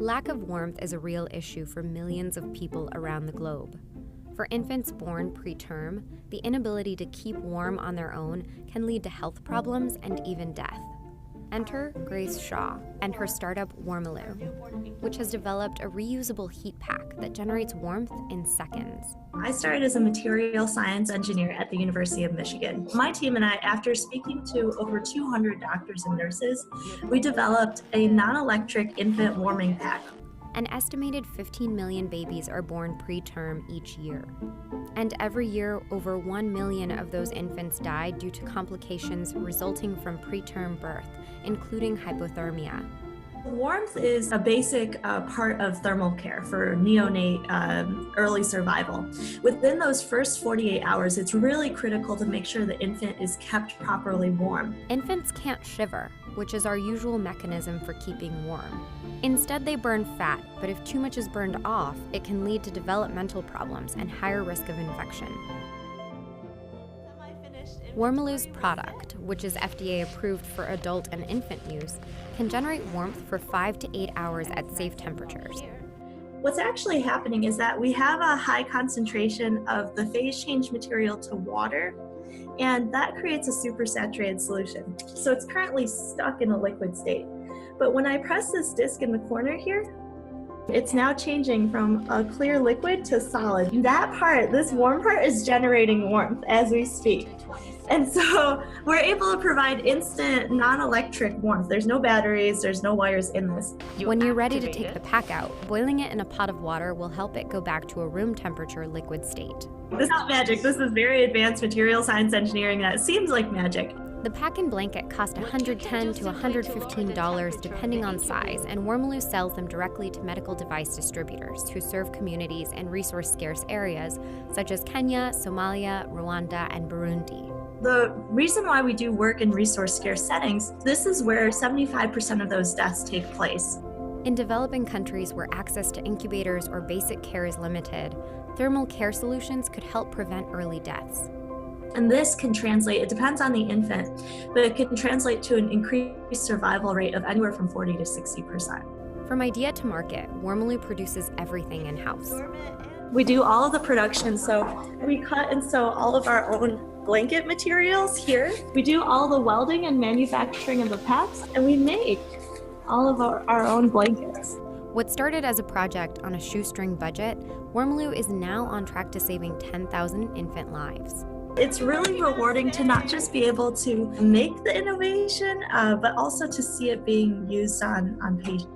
Lack of warmth is a real issue for millions of people around the globe. For infants born preterm, the inability to keep warm on their own can lead to health problems and even death. Enter Grace Shaw and her startup Warmilu, which has developed a reusable heat pack that generates warmth in seconds. I started as a material science engineer at the University of Michigan. My team and I, after speaking to over 200 doctors and nurses, we developed a non-electric infant warming pack. An estimated 15 million babies are born preterm each year. And every year, over 1 million of those infants die due to complications resulting from preterm birth, including hypothermia. Warmth is a basic part of thermal care for neonate early survival. Within those first 48 hours, it's really critical to make sure the infant is kept properly warm. Infants can't shiver, which is our usual mechanism for keeping warm. Instead, they burn fat, but if too much is burned off, it can lead to developmental problems and higher risk of infection. Warmilu's product, which is FDA approved for adult and infant use, can generate warmth for 5 to 8 hours at safe temperatures. What's actually happening is that we have a high concentration of the phase change material to water, and that creates a supersaturated solution. So it's currently stuck in a liquid state. But when I press this disc in the corner here, it's now changing from a clear liquid to solid. That part, this warm part, is generating warmth as we speak. And so we're able to provide instant non-electric warmth. There's no batteries, there's no wires in this. When you're ready to take the pack out, boiling it in a pot of water will help it go back to a room temperature liquid state. This is magic. This is very advanced material science engineering that seems like magic. The pack and blanket cost $110 to $115 depending on size, and Warmilu sells them directly to medical device distributors who serve communities in resource-scarce areas such as Kenya, Somalia, Rwanda, and Burundi. The reason why we do work in resource-scarce settings, this is where 75% of those deaths take place. In developing countries where access to incubators or basic care is limited, thermal care solutions could help prevent early deaths. And this can translate, it depends on the infant, but it can translate to an increased survival rate of anywhere from 40 to 60%. From idea to market, Warmilu produces everything in-house. We do all of the production, so we cut and sew all of our own blanket materials here. We do all the welding and manufacturing of the packs, and we make all of our own blankets. What started as a project on a shoestring budget, Warmilu is now on track to saving 10,000 infant lives. It's really rewarding to not just be able to make the innovation, but also to see it being used on patients.